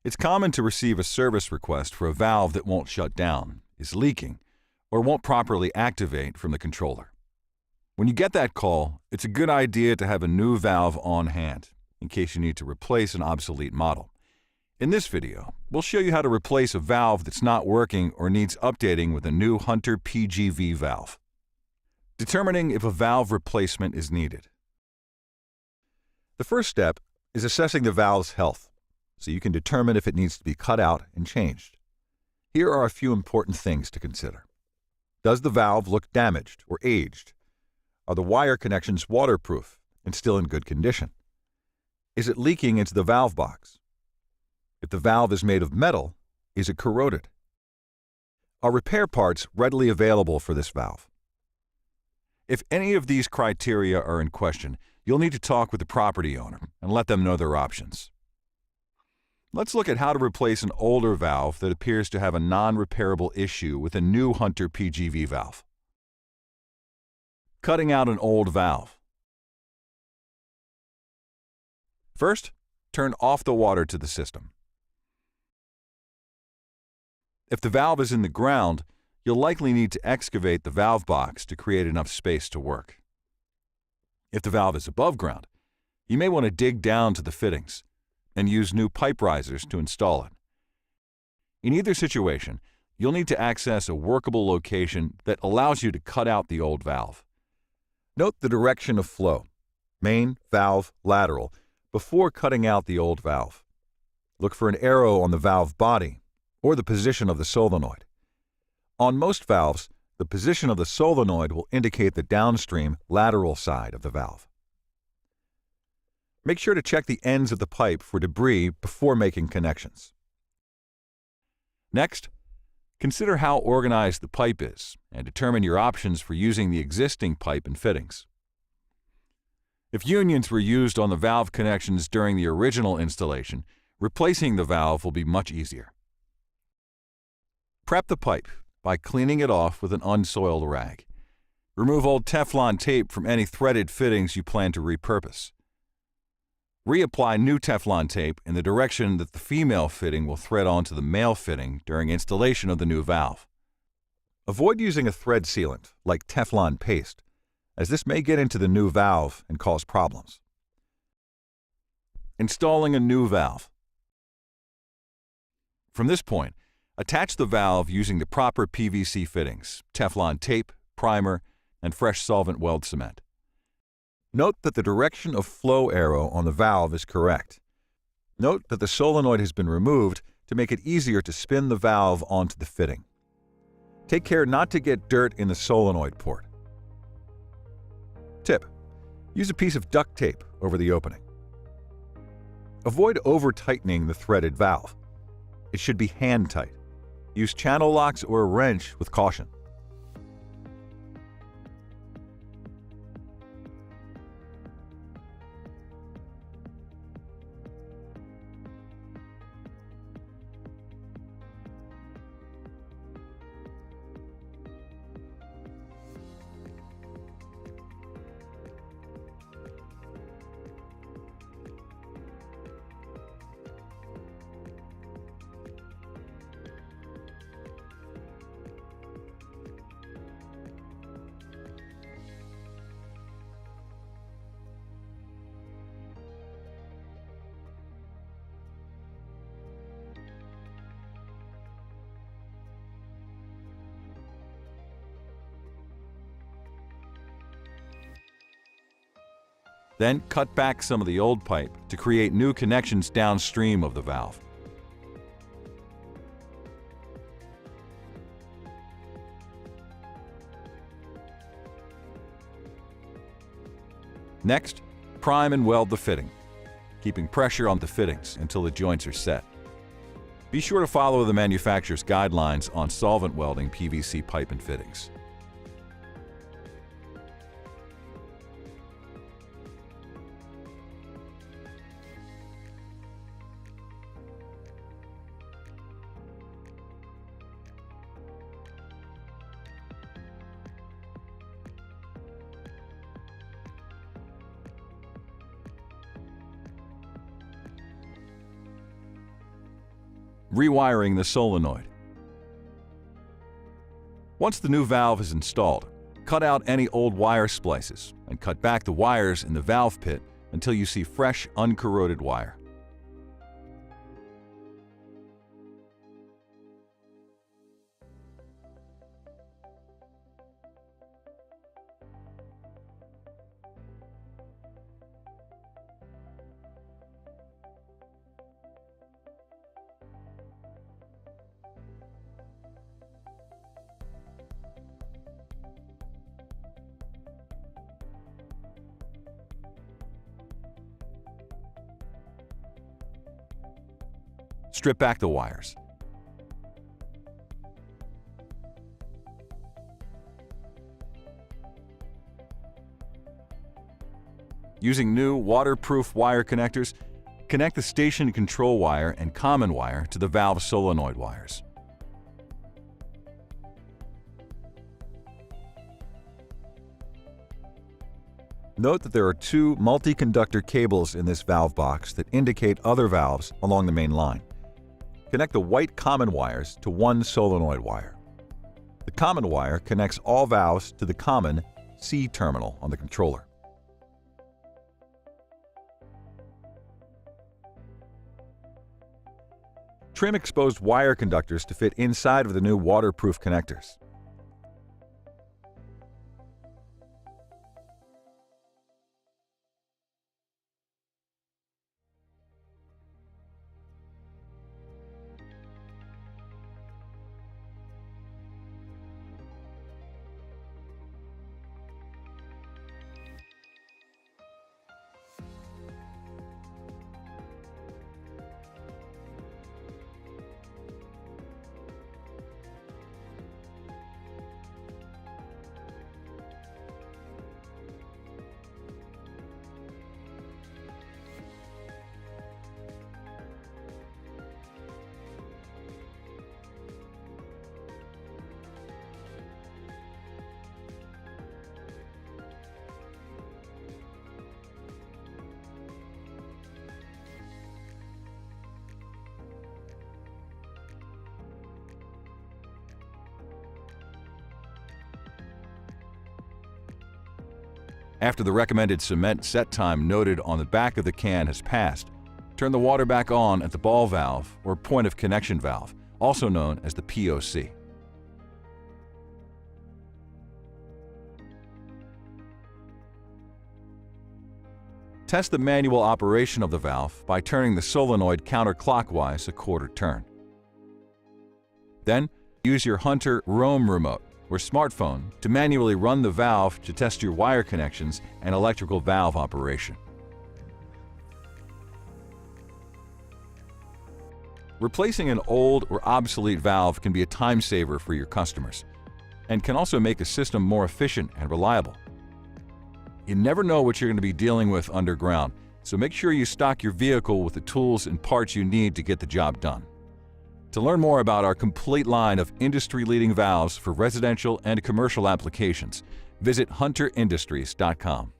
It's common to receive a service request for a valve that won't shut down, is leaking, or won't properly activate from the controller. When you get that call, it's a good idea to have a new valve on hand in case you need to replace an obsolete model. In this video, we'll show you how to replace a valve that's not working or needs updating with a new Hunter PGV valve. Determining if a valve replacement is needed. The first step is assessing the valve's health, so you can determine if it needs to be cut out and changed. Here are a few important things to consider. Does the valve look damaged or aged? Are the wire connections waterproof and still in good condition? Is it leaking into the valve box? If the valve is made of metal, is it corroded? Are repair parts readily available for this valve? If any of these criteria are in question, you'll need to talk with the property owner and let them know their options. Let's look at how to replace an older valve that appears to have a non-repairable issue with a new Hunter PGV valve. Cutting out an old valve. First, turn off the water to the system. If the valve is in the ground, you'll likely need to excavate the valve box to create enough space to work. If the valve is above ground, you may want to dig down to the fittings and use new pipe risers to install it. In either situation, you'll need to access a workable location that allows you to cut out the old valve. Note the direction of flow, main, valve, lateral, before cutting out the old valve. Look for an arrow on the valve body or the position of the solenoid. On most valves, the position of the solenoid will indicate the downstream lateral side of the valve. Make sure to check the ends of the pipe for debris before making connections. Next, consider how organized the pipe is and determine your options for using the existing pipe and fittings. If unions were used on the valve connections during the original installation, replacing the valve will be much easier. Prep the pipe by cleaning it off with an unsoiled rag. Remove old Teflon tape from any threaded fittings you plan to repurpose. Reapply new Teflon tape in the direction that the female fitting will thread onto the male fitting during installation of the new valve. Avoid using a thread sealant, like Teflon paste, as this may get into the new valve and cause problems. Installing a new valve. From this point, attach the valve using the proper PVC fittings, Teflon tape, primer, and fresh solvent weld cement. Note that the direction of flow arrow on the valve is correct. Note that the solenoid has been removed to make it easier to spin the valve onto the fitting. Take care not to get dirt in the solenoid port. Tip: use a piece of duct tape over the opening. Avoid over-tightening the threaded valve. It should be hand-tight. Use channel locks or a wrench with caution. Then cut back some of the old pipe to create new connections downstream of the valve. Next, prime and weld the fitting, keeping pressure on the fittings until the joints are set. Be sure to follow the manufacturer's guidelines on solvent welding PVC pipe and fittings. rewiring the solenoid. Once the new valve is installed, cut out any old wire splices and cut back the wires in the valve pit until you see fresh, uncorroded wire. Strip back the wires. Using new waterproof wire connectors, connect the station control wire and common wire to the valve solenoid wires. Note that there are two multi-conductor cables in this valve box that indicate other valves along the main line. Connect the white common wires to one solenoid wire. The common wire connects all valves to the common C terminal on the controller. Trim exposed wire conductors to fit inside of the new waterproof connectors. After the recommended cement set time noted on the back of the can has passed, turn the water back on at the ball valve or point of connection valve, also known as the POC. Test the manual operation of the valve by turning the solenoid counterclockwise a quarter turn. Then, use your Hunter Roam remote or smartphone to manually run the valve to test your wire connections and electrical valve operation. Replacing an old or obsolete valve can be a time saver for your customers and can also make a system more efficient and reliable. You never know what you're going to be dealing with underground, so make sure you stock your vehicle with the tools and parts you need to get the job done. To learn more about our complete line of industry-leading valves for residential and commercial applications, visit hunterindustries.com.